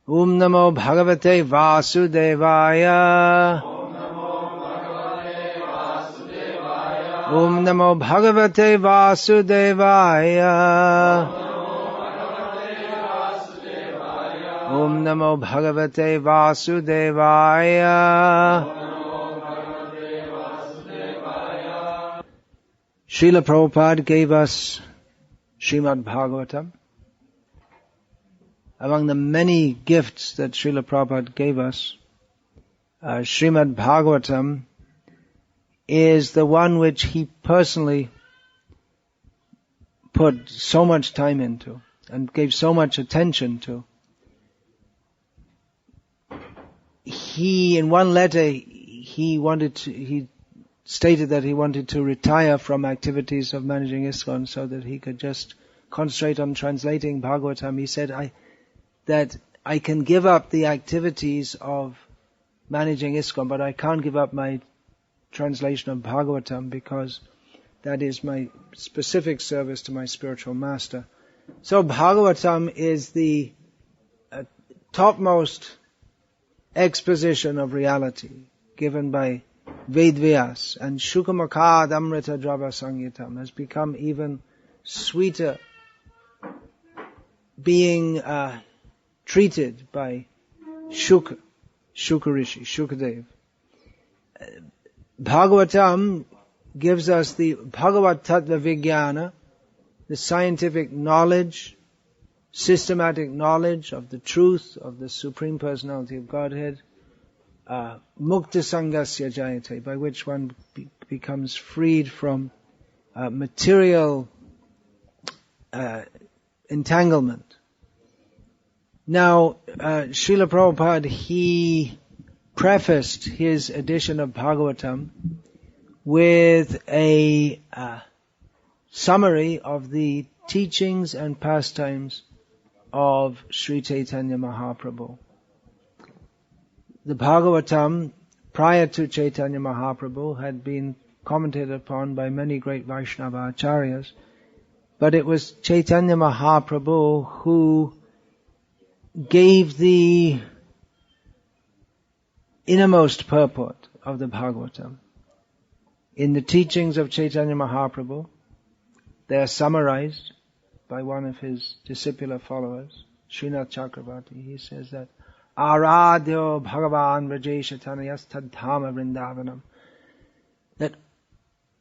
Om Namo Bhagavate Vasudevaya. Om Namo Bhagavate Vasudevaya. Om Namo Bhagavate Vasudevaya. Srila Prabhupada gave us Srimad Bhagavatam. Among the many gifts that Srila Prabhupada gave us, Srimad Bhagavatam is the one which he personally put so much time into and gave so much attention to. He, in one letter, he stated that he wanted to retire from activities of managing ISKCON so that he could just concentrate on translating Bhagavatam. He said, that I can give up the activities of managing ISKCON, but I can't give up my translation of Bhagavatam because that is my specific service to my spiritual master. So Bhagavatam is the topmost exposition of reality given by Vaisnavas, and Shukamakad Amrita Drava Sangitam has become even sweeter, being treated by Shuka Rishi, Shukadev. Bhagavatam gives us the Bhagavat Tattva Vijnana, the scientific knowledge, systematic knowledge of the truth of the Supreme Personality of Godhead, Mukta Sangasya Jayate, by which one becomes freed from material entanglement. Now, Srila Prabhupada, he prefaced his edition of Bhagavatam with a summary of the teachings and pastimes of Sri Chaitanya Mahaprabhu. The Bhagavatam, prior to Chaitanya Mahaprabhu, had been commented upon by many great Vaishnava acharyas, but it was Chaitanya Mahaprabhu who gave the innermost purport of the Bhagavatam. In the teachings of Chaitanya Mahaprabhu, they are summarized by one of his discipular followers, Srinath Chakravarti. He says that Aradhyo Bhagavan Vrajeshatanayas Tadhama Vrindavanam, that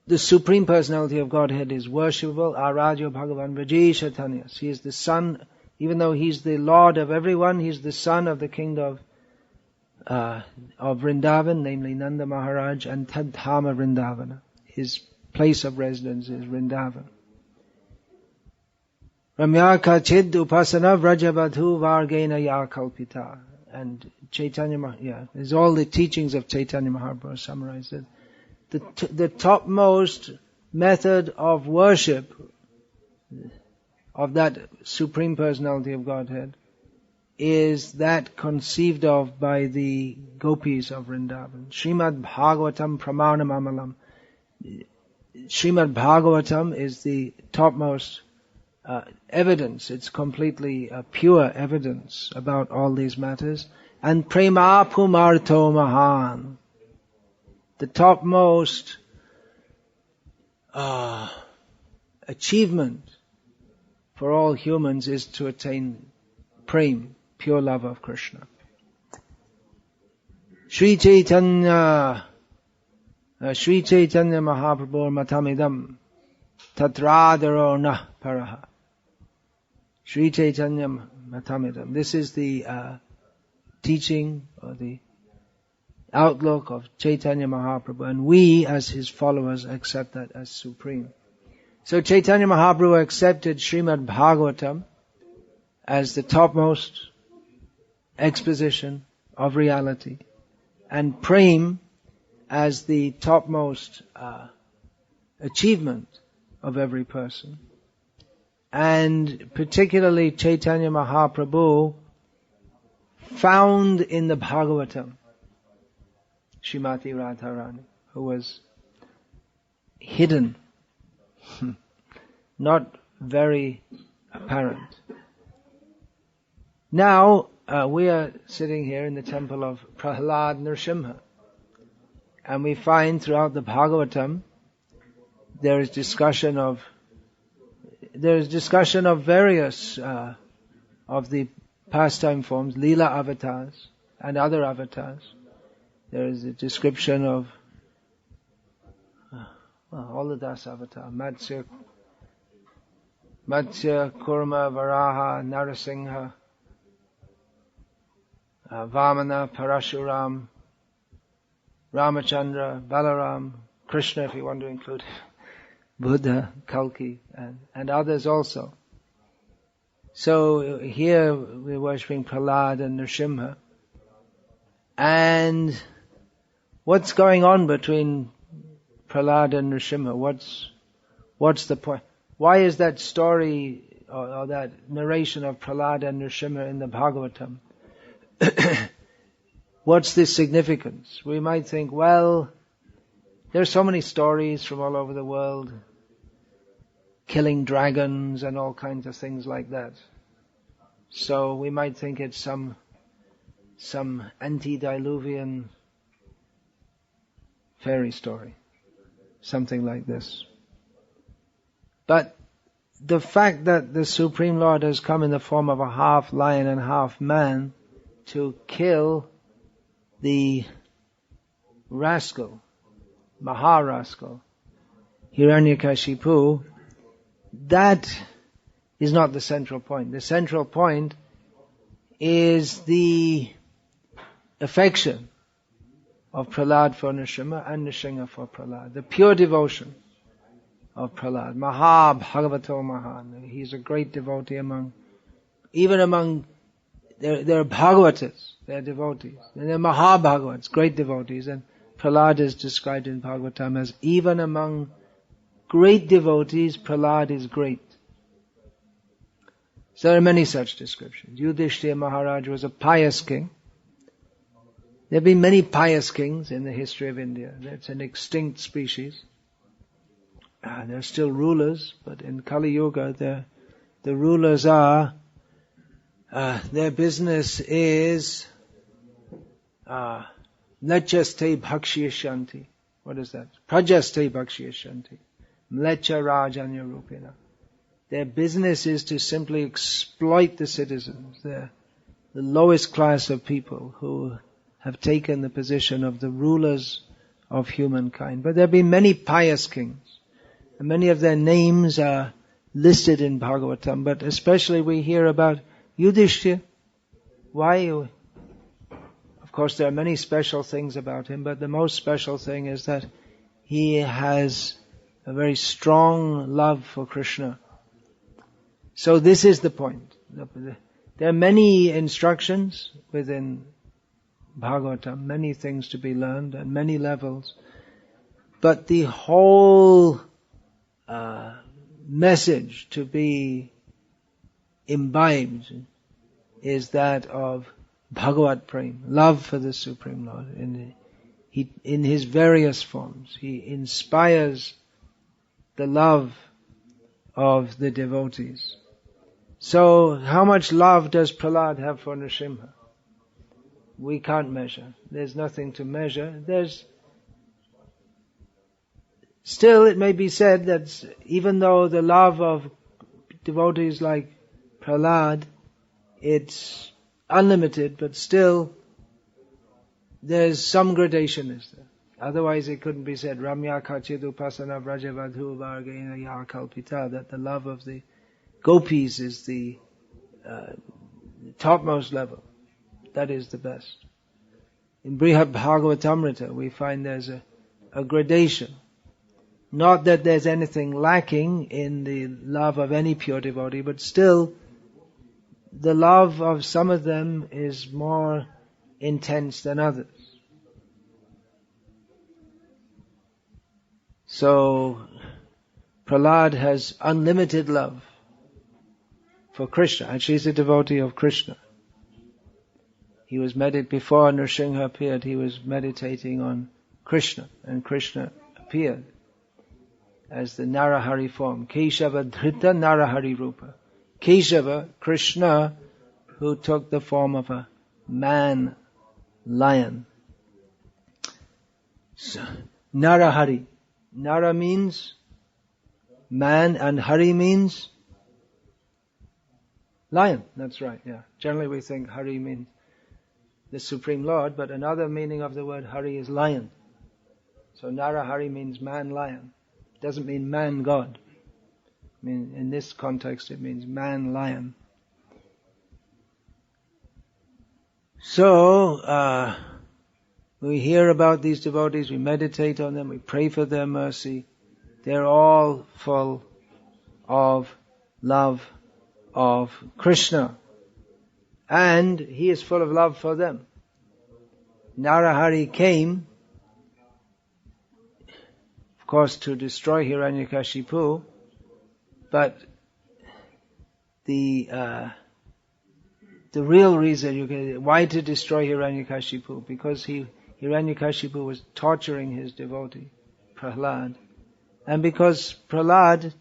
the Supreme Personality of Godhead is worshipable. Aradhyo Bhagavan Vrajeshatanayas. He is the son, even though he's the Lord of everyone, he's the son of the king of Vrindavan, namely Nanda Maharaj, and Tadhama Vrindavana. His place of residence is Vrindavan. Ramyaka Chid Upasana Vrajabadhu Vargena Ya Kalpita. And Chaitanya, there's all the teachings of Chaitanya Mahaprabhu summarized. The topmost method of worship of that Supreme Personality of Godhead is that conceived of by the gopis of Vrindavan. Srimad Bhagavatam Pramanam Amalam. Srimad Bhagavatam is the topmost evidence. It's completely pure evidence about all these matters. And Prema Pumarto Mahan, the topmost achievement for all humans is to attain prem, pure love of Krishna. Sri Chaitanya Mahaprabhu Matamidam Tatradaro Nah Paraha. Sri Chaitanya Matamidam. This is the teaching or the outlook of Chaitanya Mahaprabhu, and we as his followers accept that as supreme. So Chaitanya Mahaprabhu accepted Srimad Bhagavatam as the topmost exposition of reality, and prem as the topmost achievement of every person. And particularly Chaitanya Mahaprabhu found in the Bhagavatam Srimati Radharani, who was hidden, not very apparent. Now, we are sitting here in the temple of Prahlad Nrsimha, and we find throughout the Bhagavatam there is discussion of various of the pastime forms, Leela avatars and other avatars. There is a description of all the Das avatar, Matsya, Kurma, Varaha, Narasingha, Vamana, Parashuram, Ramachandra, Balaram, Krishna, if you want to include Buddha, Kalki, and others also. So here we're worshipping Prahlad and Nrsimha. And what's going on between Prahlad and Nrsimha? What's the point? Why is that story or that narration of Prahlad and Nrsimha in the Bhagavatam? What's the significance? We might think, well, there's so many stories from all over the world, killing dragons and all kinds of things like that. So we might think it's some antediluvian fairy story, something like this. But the fact that the Supreme Lord has come in the form of a half lion and half man to kill the rascal, Maharascal, Hiranyakashipu, that is not the central point. The central point is the affection of Prahlad for Nrsimha and Nrsimha for Prahlad. The pure devotion of Prahlad. Maha Bhagavato Mahan. He's a great devotee even among, there are Bhagavatas, they're devotees. And there are Maha Bhagavats, great devotees. And Prahlad is described in Bhagavatam as even among great devotees, Prahlad is great. So there are many such descriptions. Yudhishthira Maharaj was a pious king. There have been many pious kings in the history of India. It's an extinct species. There are still rulers, but in Kali Yuga, the rulers are, their business is, Mlechaste Bhakshiyashanti. What is that? Prajaste Bhakshiyashanti. Mlecha Rajanya Rupina. Their business is to simply exploit the citizens. They're the lowest class of people who have taken the position of the rulers of humankind. But there have been many pious kings. And many of their names are listed in Bhagavatam. But especially we hear about Yudhishthira. Why? Of course there are many special things about him. But the most special thing is that he has a very strong love for Krishna. So this is the point. There are many instructions within Bhagavatam, many things to be learned at many levels. But the whole message to be imbibed is that of Bhagavat Prem, love for the Supreme Lord. In his various forms, he inspires the love of the devotees. So, how much love does Prahlad have for Nrsimha? We can't measure. There's nothing to measure. Still, it may be said that even though the love of devotees like Prahlad, it's unlimited, but still, there's some gradation, is there? Otherwise it couldn't be said, Ramya Kachid Upasana Vrajavadhu Vargena Ya Kalpita, that the love of the gopis is the topmost level. That is the best. In Brihad Bhagavatamrita, we find there's a gradation. Not that there's anything lacking in the love of any pure devotee, but still, the love of some of them is more intense than others. So, Prahlad has unlimited love for Krishna, and she's a devotee of Krishna. He was before Nrsimha appeared, he was meditating on Krishna, and Krishna appeared as the Narahari form. Keshava Dhrita Narahari Rupa. Keshava, Krishna, who took the form of a man lion. So, Narahari. Nara means man and Hari means lion. That's right, yeah. Generally we think Hari means the Supreme Lord, but another meaning of the word Hari is lion. So Narahari means man lion. It doesn't mean man God. I mean, in this context it means man lion. So, we hear about these devotees, we meditate on them, we pray for their mercy. They're all full of love of Krishna. And he is full of love for them. Narahari came, of course, to destroy Hiranyakashipu, but the real reason why to destroy Hiranyakashipu? Because Hiranyakashipu was torturing his devotee, Prahlad. And because Prahlad,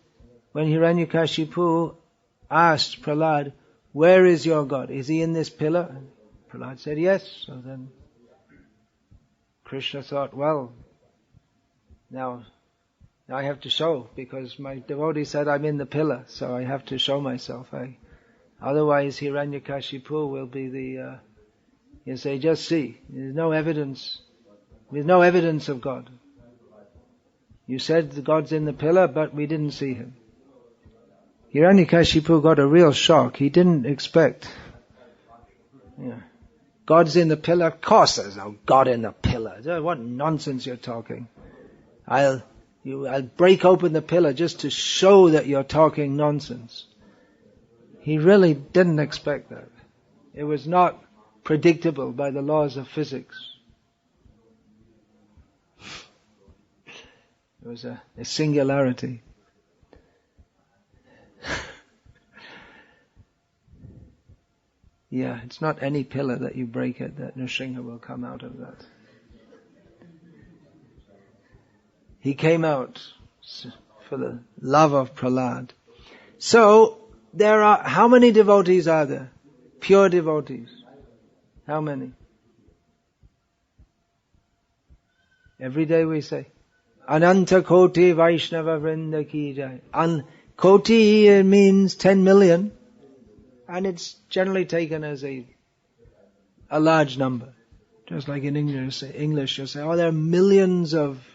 when Hiranyakashipu asked Prahlad, where is your God? Is he in this pillar? Prahlad said yes. So then Krishna thought, well, now I have to show, because my devotee said I'm in the pillar, so I have to show myself. Otherwise Hiranyakashipu will be he'll say, just see, there's no evidence of God. You said the God's in the pillar, but we didn't see him. Hiranyakashipu got a real shock. He didn't expect. Yeah. God's in the pillar? Of course there's no God in the pillar. What nonsense you're talking. I'll break open the pillar just to show that you're talking nonsense. He really didn't expect that. It was not predictable by the laws of physics. It was a singularity. Yeah, it's not any pillar that you break it that Nrsimha will come out of that. He came out for the love of Prahlad. So, how many devotees are there? Pure devotees. How many? Every day we say, Ananta koti Vaisnava vrinda ki jai. Koti means 10 million. And it's generally taken as a large number. Just like in English, you'll say, there are millions of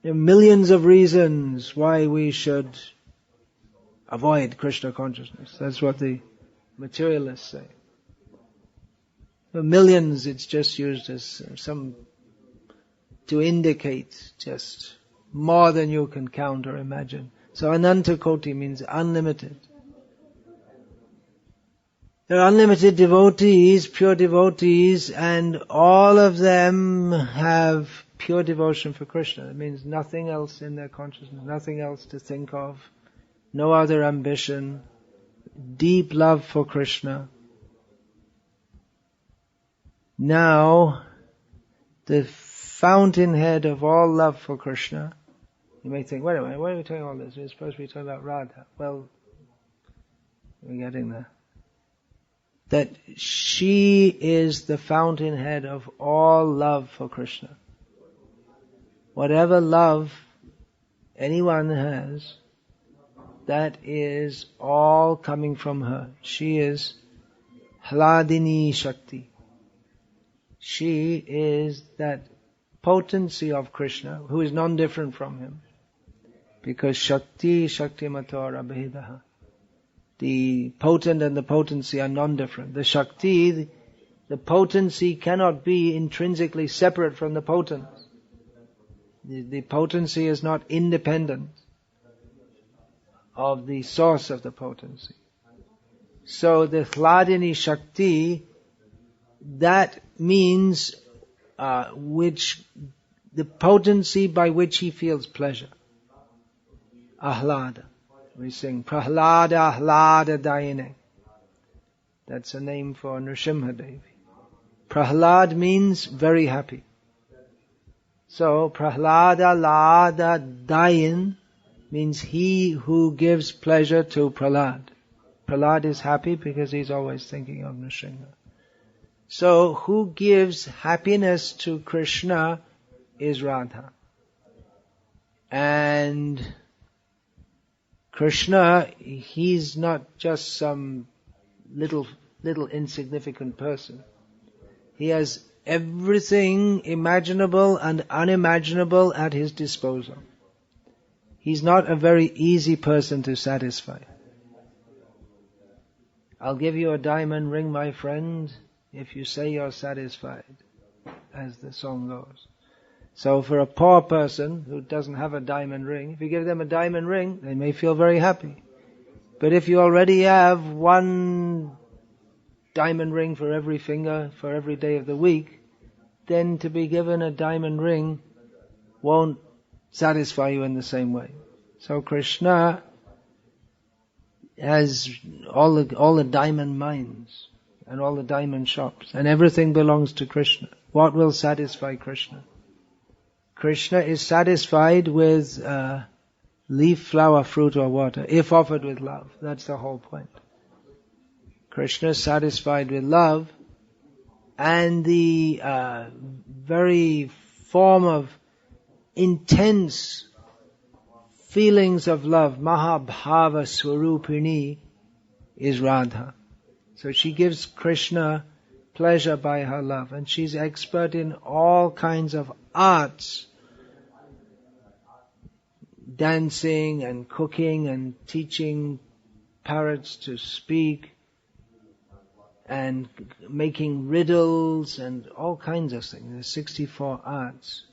reasons why we should avoid Krishna consciousness. That's what the materialists say. For millions, it's just used as to indicate just more than you can count or imagine. So Ananta Koti means unlimited. There are unlimited devotees, pure devotees, and all of them have pure devotion for Krishna. It means nothing else in their consciousness, nothing else to think of, no other ambition, deep love for Krishna. Now, the fountainhead of all love for Krishna, you may think, wait a minute, why are we talking all this? We're supposed to be talking about Radha. Well, we're getting there. That she is the fountainhead of all love for Krishna. Whatever love anyone has, that is all coming from her. She is Hladini Shakti. She is that potency of Krishna, who is non-different from him. Because Shakti Matora Abhidaha. The potent and the potency are non-different. The Shakti, the potency cannot be intrinsically separate from the potent. The potency is not independent of the source of the potency. So the Hladini Shakti, that means the potency by which he feels pleasure. Ahlada. We sing Prahlada Ahlada Dayane. That's a name for Nrsimha Devi. Prahlad means very happy. So Prahlada Lada Dayan means he who gives pleasure to Prahlad. Prahlad is happy because he's always thinking of Nrsimha. So who gives happiness to Krishna is Radha. And Krishna, he's not just some little insignificant person. He has everything imaginable and unimaginable at his disposal. He's not a very easy person to satisfy. I'll give you a diamond ring, my friend, if you say you're satisfied, as the song goes. So for a poor person who doesn't have a diamond ring, if you give them a diamond ring, they may feel very happy. But if you already have one diamond ring for every finger, for every day of the week, then to be given a diamond ring won't satisfy you in the same way. So Krishna has all the diamond mines and all the diamond shops, and everything belongs to Krishna. What will satisfy Krishna? Krishna is satisfied with leaf, flower, fruit or water, if offered with love. That's the whole point. Krishna is satisfied with love, and the very form of intense feelings of love, Mahabhava Swarupini, is Radha. So she gives Krishna pleasure by her love, and she's expert in all kinds of arts, dancing and cooking and teaching parrots to speak and making riddles and all kinds of things. There's 64 arts,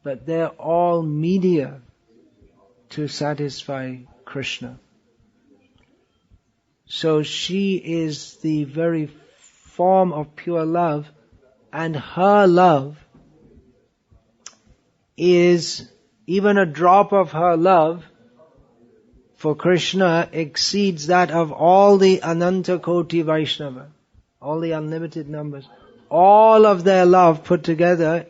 but they're all media to satisfy Krishna. So she is the very form of pure love, and her love is, even a drop of her love for Krishna exceeds that of all the Ananta koti Vaisnavas, all the unlimited numbers. All of their love put together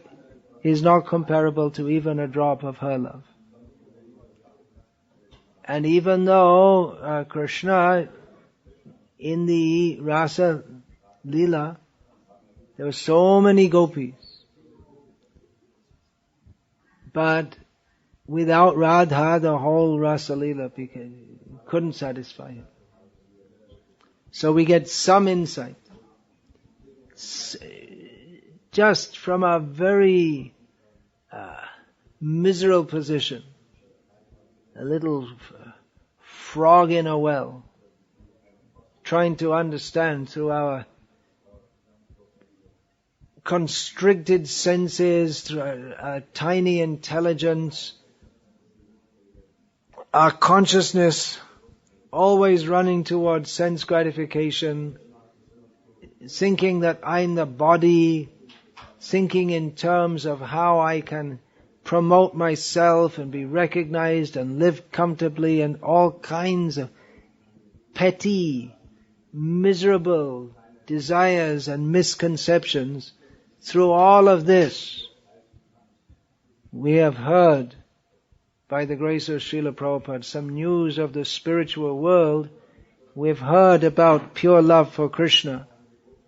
is not comparable to even a drop of her love. And even though Krishna, in the Rasa Leela, there were so many gopis, but without Radha, the whole Rasa Leela couldn't satisfy him. So we get some insight, just from a very miserable position, a little frog in a well, trying to understand through our constricted senses, through our tiny intelligence, our consciousness always running towards sense gratification, thinking that I'm the body, thinking in terms of how I can promote myself and be recognized and live comfortably, and all kinds of petty, miserable desires and misconceptions. Through all of this, we have heard, by the grace of Srila Prabhupada, some news of the spiritual world. We've heard about pure love for Krishna.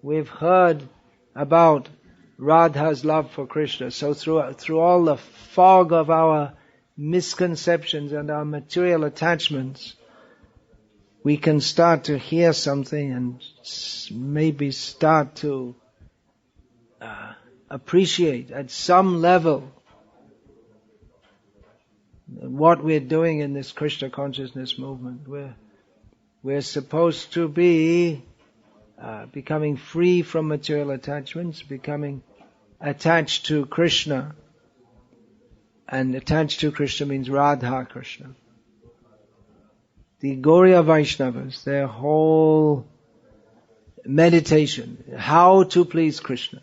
We've heard about Radha's love for Krishna. So through all the fog of our misconceptions and our material attachments, we can start to hear something and maybe start to appreciate at some level what we're doing in this Krishna consciousness movement. We're supposed to be becoming free from material attachments, becoming attached to Krishna. And attached to Krishna means Radha Krishna. The Gauriya Vaisnavas, their whole meditation, how to please Krishna.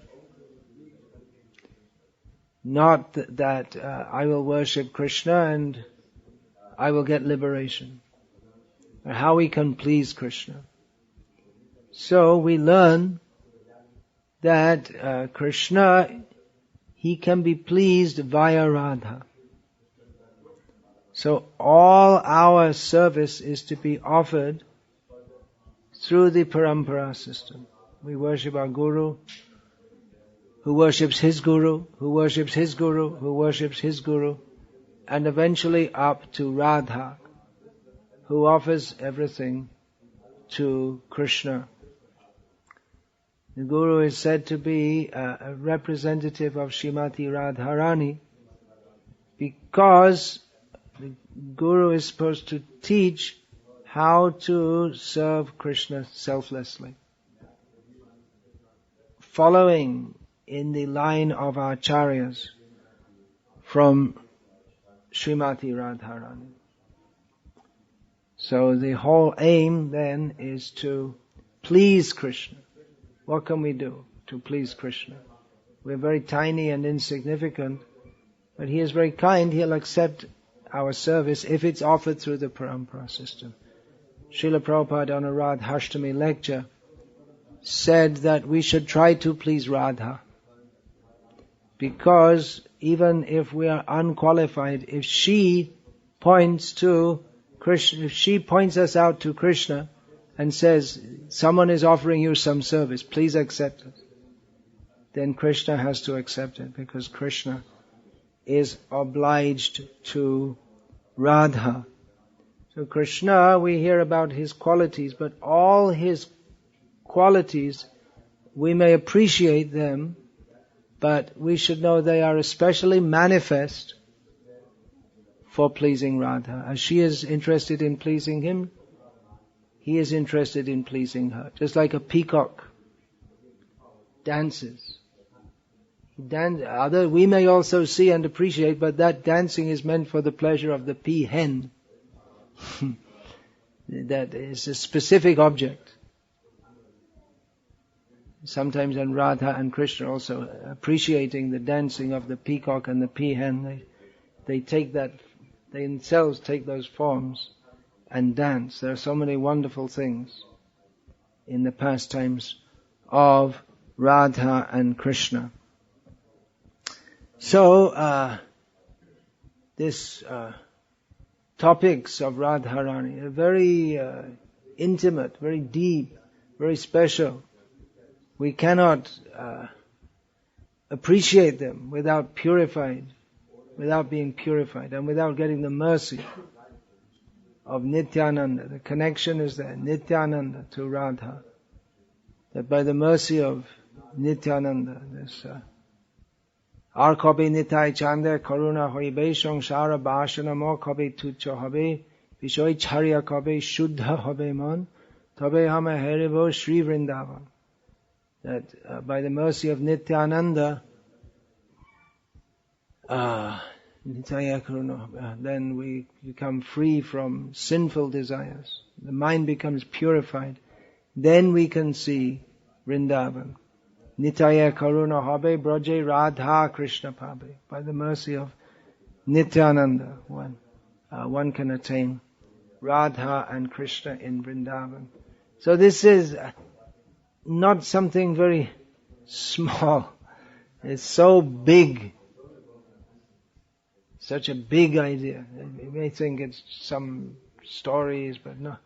Not that I will worship Krishna and I will get liberation. Or how we can please Krishna. So we learn that Krishna, he can be pleased via Radha. So all our service is to be offered through the parampara system. We worship our Guru, who worships his Guru, who worships his Guru, who worships his Guru, and eventually up to Radha, who offers everything to Krishna. The Guru is said to be a representative of Srimati Radharani because the Guru is supposed to teach how to serve Krishna selflessly, following in the line of acharyas from Srimati Radharani. So the whole aim then is to please Krishna. What can we do to please Krishna? We're very tiny and insignificant, but he is very kind. He'll accept our service if it's offered through the parampara system. Srila Prabhupada on a Radhashtami lecture said that we should try to please Radha, because even if we are unqualified, if she points to Krishna, if she points us out to Krishna and says, someone is offering you some service, please accept it, then Krishna has to accept it, because Krishna is obliged to Radha. So Krishna, we hear about his qualities, but all his qualities, we may appreciate them, but we should know they are especially manifest for pleasing Radha. As she is interested in pleasing him, he is interested in pleasing her. Just like a peacock dances. We may also see and appreciate, but that dancing is meant for the pleasure of the peahen. That is a specific object. Sometimes in Radha and Krishna also appreciating the dancing of the peacock and the peahen, they take that, they themselves take those forms and dance. There are so many wonderful things in the pastimes of Radha and Krishna. So, this topics of Radharani are very intimate, very deep, very special. We cannot appreciate them without being purified, and without getting the mercy of Nityananda. The connection is there, Nityananda to Radha. That by the mercy of Nityananda, this Ar kabe nitai chande karuna hoibe সংসার বাসনা mo kabe তুচ্ছ হবে বিষয় ছাড়িয়া kabe shuddha হবে man তবে hame হেরিব Sri Vrindavan. That by the mercy of Nityananda, then we become free from sinful desires. The mind becomes purified. Then we can see Vrindavan. Nitaya karuna habe braje Radha Krishna pabe. By the mercy of Nityananda, one can attain Radha and Krishna in Vrindavan. So this is not something very small. It's so big. Such a big idea. You may think it's some stories, but no.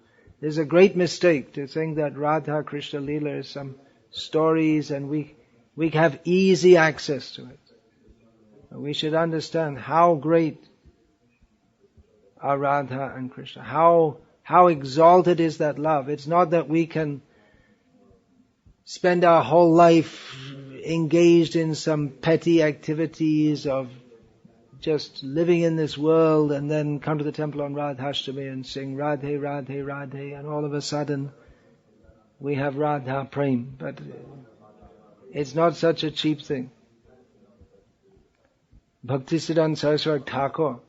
There's a great mistake to think that Radha Krishna Leela is some stories and we have easy access to it. We should understand how great are Radha and Krishna. How exalted is that love. It's not that we can spend our whole life engaged in some petty activities of just living in this world and then come to the temple on Radhashtami and sing Radhe, Radhe, Radhe, and all of a sudden we have Radha Prem. But it's not such a cheap thing. Bhaktisiddhanta Saraswati Thakur,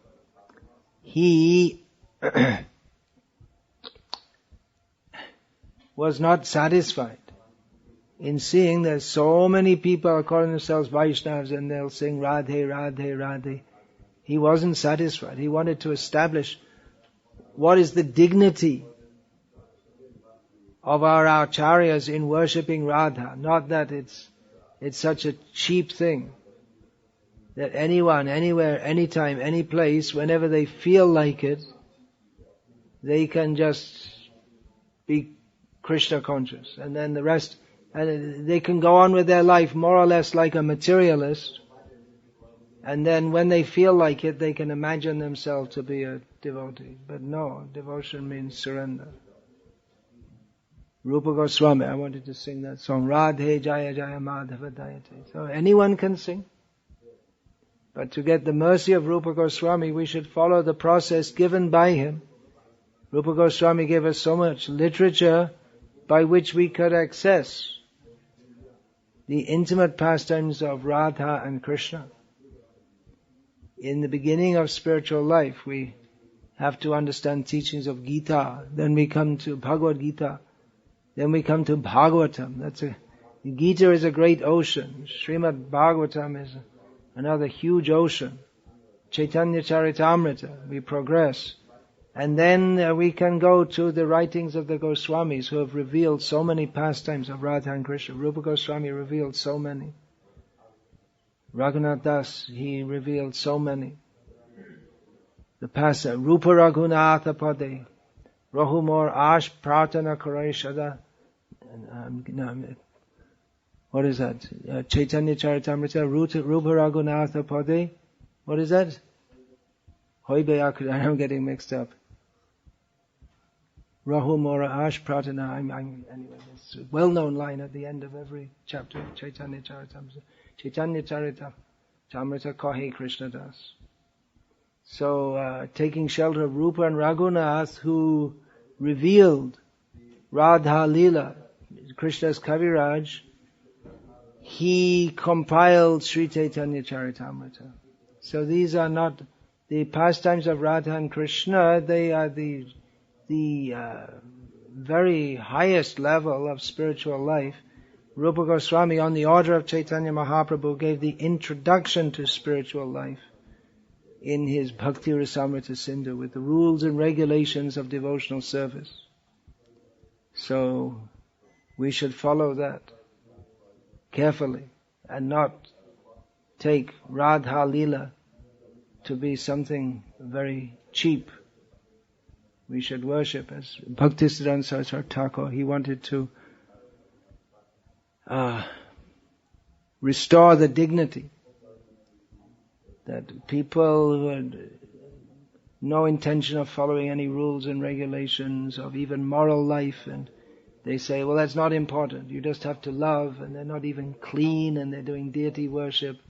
he was not satisfied in seeing that so many people are calling themselves Vaisnavas and they'll sing Radhe, Radhe, Radhe. He wasn't satisfied. He wanted to establish what is the dignity of our acharyas in worshipping Radha. Not that it's such a cheap thing that anyone, anywhere, anytime, any place, whenever they feel like it, they can just be Krishna conscious. And then the rest, and they can go on with their life more or less like a materialist. And then when they feel like it, they can imagine themselves to be a devotee. But no, devotion means surrender. Rupa Goswami, I wanted to sing that song, Radhe Jaya Jaya Madhava Dayate. So anyone can sing. But to get the mercy of Rupa Goswami, we should follow the process given by him. Rupa Goswami gave us so much literature by which we could access the intimate pastimes of Radha and Krishna. In the beginning of spiritual life, we have to understand teachings of Gita. Then we come to Bhagavad Gita. Then we come to Bhagavatam. Gita is a great ocean. Srimad Bhagavatam is another huge ocean. Chaitanya Charitamrita, we progress. And then we can go to the writings of the Goswamis who have revealed so many pastimes of Radha and Krishna. Rupa Goswami revealed so many. Raghunath Das, he revealed so many. The pastime, Rupa Raghunatha Pade, Rahumor Ash Pratana Kareshada. What is that? Chaitanya Charitamrita, Rupa Raghunatha Pade. What is that? I'm getting mixed up. Rahumora Ash Pratana. Anyway, it's a well-known line at the end of every chapter of Chaitanya Charitamrita. Chaitanya Charitamrita Kahe Krishna Das. So, taking shelter of Rupa and Raghunath, who revealed Radha Leela, Krishna's Kaviraj, he compiled Sri Chaitanya Charitamrita. So these are not the pastimes of Radha and Krishna, they are the very highest level of spiritual life. Rupa Goswami, on the order of Chaitanya Mahaprabhu, gave the introduction to spiritual life in his Bhakti Rasamrita Sindhu with the rules and regulations of devotional service. So we should follow that carefully and not take Radha Leela to be something very cheap. We should worship as Bhaktisiddhanta Saraswati Thakur. He wanted to restore the dignity that people who had no intention of following any rules and regulations of even moral life, and they say, well, that's not important. You just have to love, and they're not even clean, and they're doing deity worship,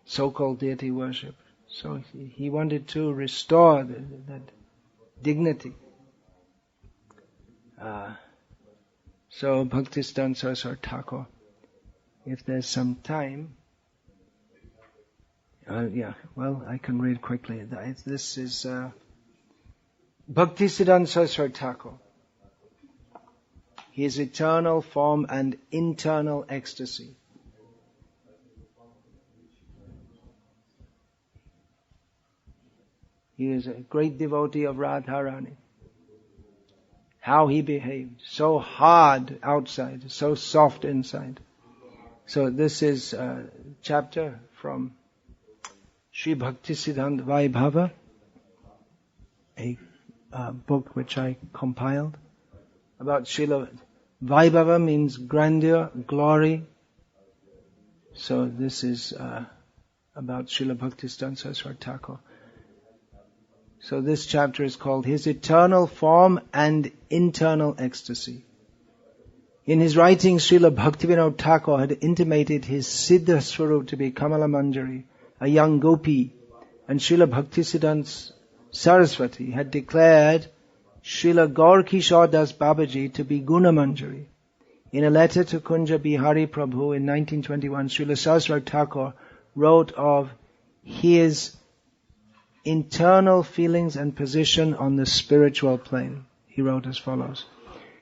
so-called deity worship. So he wanted to restore that dignity. So Bhaktisiddhanta Saraswati Thakur, if there's some time, I can read quickly. This is Bhaktisiddhanta Saraswati Thakur. His eternal form and internal ecstasy. He is a great devotee of Radharani. How he behaved. So hard outside, so soft inside. So this is a chapter from Sri Bhaktisiddhanta Vaibhava, a book which I compiled about Srila Vaibhava means grandeur, glory. So this is about Srila Bhaktisiddhanta Saraswati Thakur. So this chapter is called His Eternal Form and Internal Ecstasy. In his writings, Srila Bhaktivinoda Thakur had intimated his Siddha Swarup to be Kamala Manjari, a young gopi, and Srila Bhaktisiddhanta Saraswati had declared Srila Gaur Kishore Das Babaji to be Guna Manjari. In a letter to Kunja Bihari Prabhu in 1921, Srila Saraswati Thakur wrote of his internal feelings and position on the spiritual plane. He wrote as follows.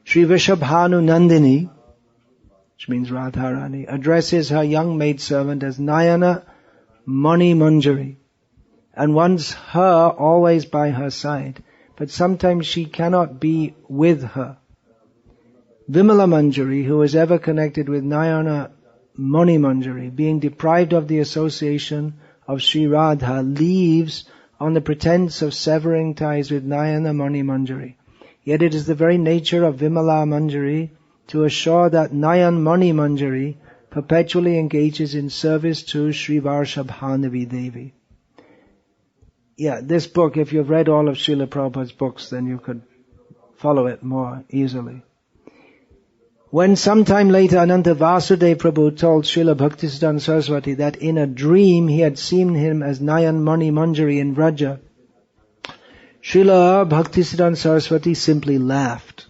Sri Vishabhanu Nandini, which means Radharani, addresses her young maidservant as Nayana Mani Manjari and wants her always by her side, but sometimes she cannot be with her. Vimala Manjari, who is ever connected with Nayana Mani Manjari, being deprived of the association of Sri Radha, leaves on the pretense of severing ties with Nayana Mani Manjari. Yet it is the very nature of Vimala Manjari to assure that Nayan Mani Manjari perpetually engages in service to Sri Varshabhanavi Devi. Yeah, this book, if you've read all of Srila Prabhupada's books, then you could follow it more easily. When sometime later Ananta Vasudev Prabhu told Srila Bhaktisiddhanta Saraswati that in a dream he had seen him as Nayan Mani Manjari in Vraja, Srila Bhaktisiddhanta Saraswati simply laughed.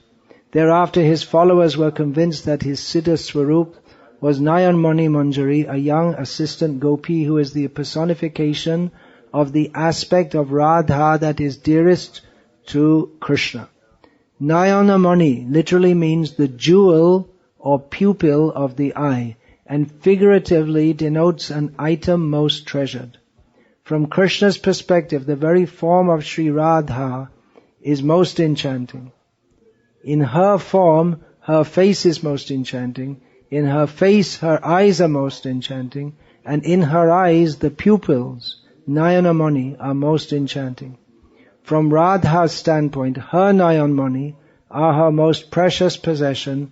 Thereafter his followers were convinced that his Siddha Swarup was Nayan Mani Manjari, a young assistant gopi who is the personification of the aspect of Radha that is dearest to Krishna. Nayana Mani literally means the jewel or pupil of the eye, and figuratively denotes an item most treasured. From Krishna's perspective, the very form of Sri Radha is most enchanting. In her form, her face is most enchanting. In her face, her eyes are most enchanting. And in her eyes, the pupils, Nayana Mani, are most enchanting. From Radha's standpoint, her Nayan Mani are her most precious possession,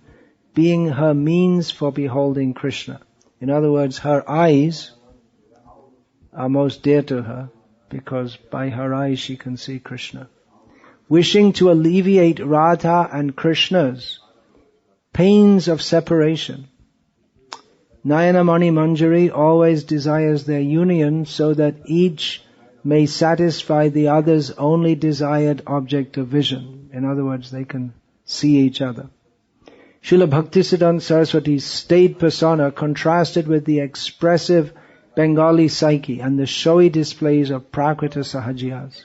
being her means for beholding Krishna. In other words, her eyes are most dear to her, because by her eyes she can see Krishna. Wishing to alleviate Radha and Krishna's pains of separation, Nayana Mani Manjari always desires their union so that each may satisfy the other's only desired object of vision. In other words, they can see each other. Srila Bhaktisiddhanta Saraswati's staid persona contrasted with the expressive Bengali psyche and the showy displays of Prakrita Sahajiyas.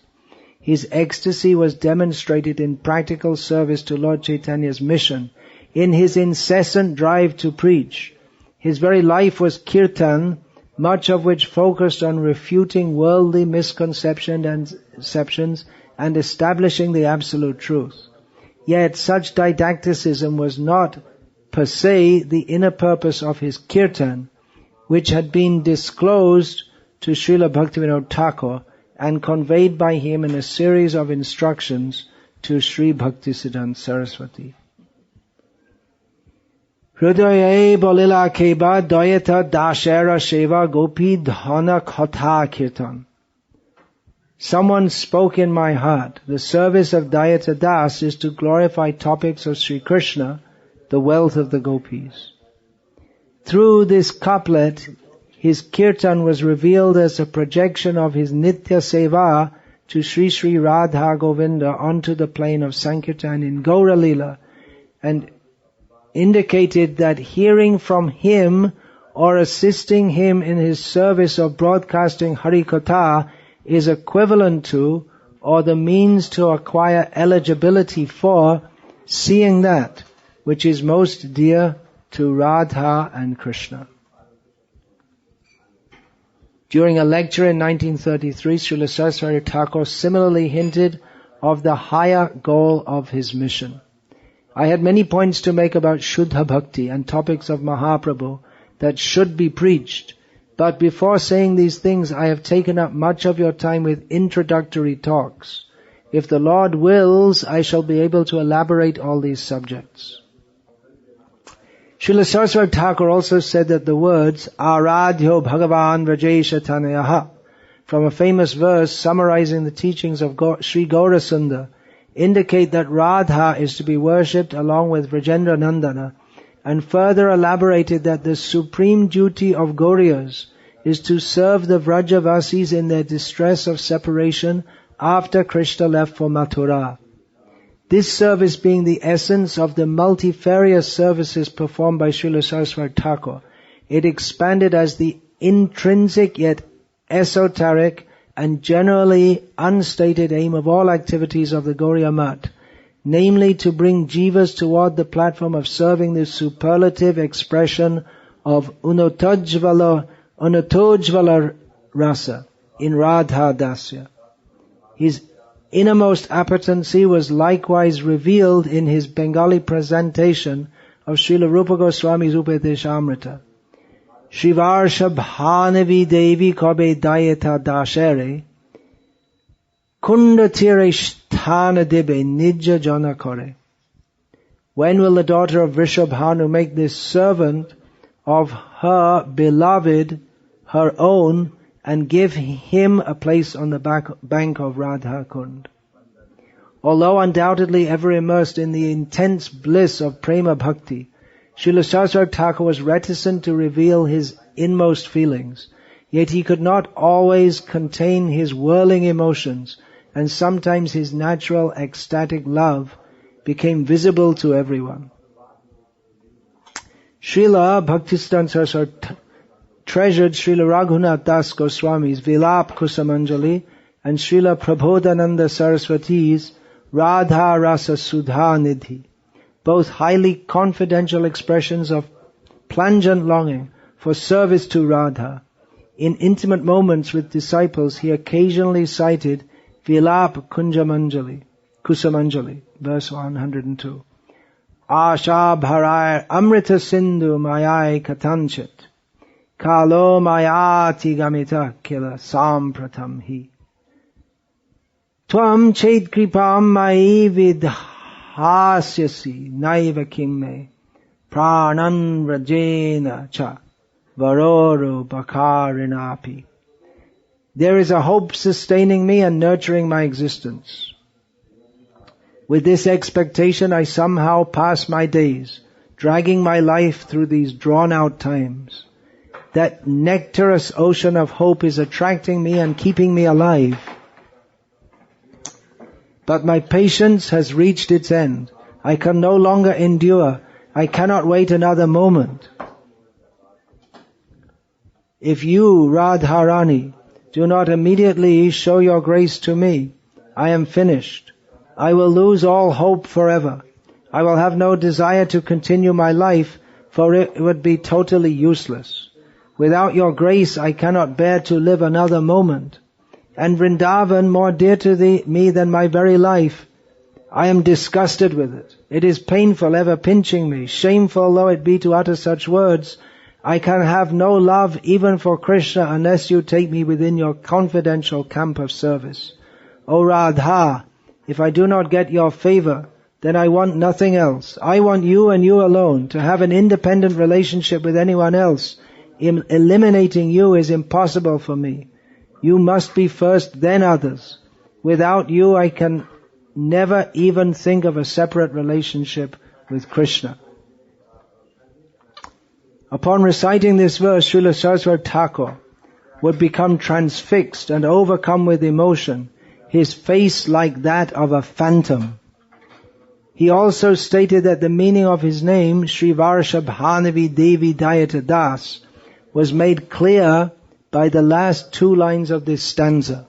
His ecstasy was demonstrated in practical service to Lord Chaitanya's mission, in his incessant drive to preach. His very life was kirtan, much of which focused on refuting worldly misconceptions and establishing the absolute truth. Yet such didacticism was not per se the inner purpose of his kirtan, which had been disclosed to Srila Bhaktivinoda Thakur and conveyed by him in a series of instructions to Sri Bhaktisiddhanta Saraswati. Hridaye bolila keba dayata dashera sheva gopi dhana kotha kirtan. Someone spoke in my heart, the service of Dayata Das is to glorify topics of Sri Krishna, the wealth of the gopis. Through this couplet, his kirtan was revealed as a projection of his Nitya Seva to Sri Sri Radha Govinda onto the plane of Sankirtan in Gaura Lila, and indicated that hearing from him or assisting him in his service of broadcasting Hari Katha is equivalent to, or the means to acquire eligibility for, seeing that which is most dear to Radha and Krishna. During a lecture in 1933, Srila Saraswati Thakur similarly hinted of the higher goal of his mission. I had many points to make about Shuddha Bhakti and topics of Mahaprabhu that should be preached. But before saying these things, I have taken up much of your time with introductory talks. If the Lord wills, I shall be able to elaborate all these subjects. Srila Saraswati Thakur also said that the words Aradhyo Bhagavan Vrajesha Tanayaha, from a famous verse summarizing the teachings of Sri Gaurasundar, indicate that Radha is to be worshipped along with Vrajendra Nandana, and further elaborated that the supreme duty of Gauriyas is to serve the Vrajavasis in their distress of separation after Krishna left for Mathura. This service being the essence of the multifarious services performed by Srila Saraswati Thakur, it expanded as the intrinsic yet esoteric and generally unstated aim of all activities of the Gauriya Math, namely to bring jivas toward the platform of serving the superlative expression of Unatojvala Rasa in Radha Dasya. His innermost appetency was likewise revealed in his Bengali presentation of Srila Rupa Goswami's Upadeshamrita. Shivarshabhanavi Devi Kabe Dayata Dashere Kunda Tireshta Vidhana Dibe Nija Jana Kore. When will the daughter of Vrishabhanu make this servant of her beloved her own and give him a place on the bank of Radha Kund? Although undoubtedly ever immersed in the intense bliss of Prema Bhakti, Srila Saraswati Thakur was reticent to reveal his inmost feelings, yet he could not always contain his whirling emotions, and sometimes his natural ecstatic love became visible to everyone. Srila Bhaktisiddhanta Saraswati treasured Srila Raghunath Das Goswami's Vilap Kusamanjali and Srila Prabodhananda Saraswati's Radha Rasa Sudha Nidhi, both highly confidential expressions of plangent longing for service to Radha. In intimate moments with disciples, he occasionally cited Vilap Kusamanjali, verse 102. Asha bharai amrita sindhu mayai katanchit, kalo mayati gamita kila sampratam hi. Tvam chet kripam mai vidhasyasi naiva kimme, pranan vrajena cha varoro bakarinapi. There is a hope sustaining me and nurturing my existence. With this expectation I somehow pass my days, dragging my life through these drawn-out times. That nectarous ocean of hope is attracting me and keeping me alive. But my patience has reached its end. I can no longer endure. I cannot wait another moment. If you, Radharani, do not immediately show your grace to me, I am finished. I will lose all hope forever. I will have no desire to continue my life, for it would be totally useless. Without your grace, I cannot bear to live another moment. And Vrindavan, more dear to me than my very life, I am disgusted with it. It is painful, ever pinching me. Shameful though it be to utter such words, I can have no love even for Krishna unless you take me within your confidential camp of service. O Radha, if I do not get your favor, then I want nothing else. I want you and you alone. To have an independent relationship with anyone else, eliminating you is impossible for me. You must be first, then others. Without you, I can never even think of a separate relationship with Krishna. Upon reciting this verse, Srila Saraswati Thakur would become transfixed and overcome with emotion, his face like that of a phantom. He also stated that the meaning of his name, Sri Varshabhanavi Devi Dayata Das, was made clear by the last two lines of this stanza.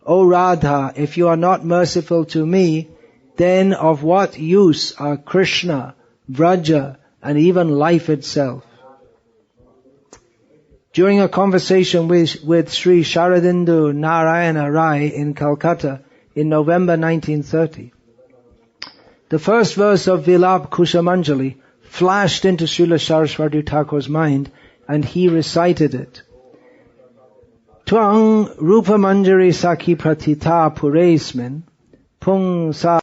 O Radha, if you are not merciful to me, then of what use are Krishna, Vraja, and even life itself? During a conversation with Sri Sharadindu Narayana Rai in Calcutta in November 1930, the first verse of Vilap Kusamanjali flashed into Srila Saraswati Thakur's mind, and he recited it. Twang Rupa Manjari Sakhi Pratita Puresmin Pung Sa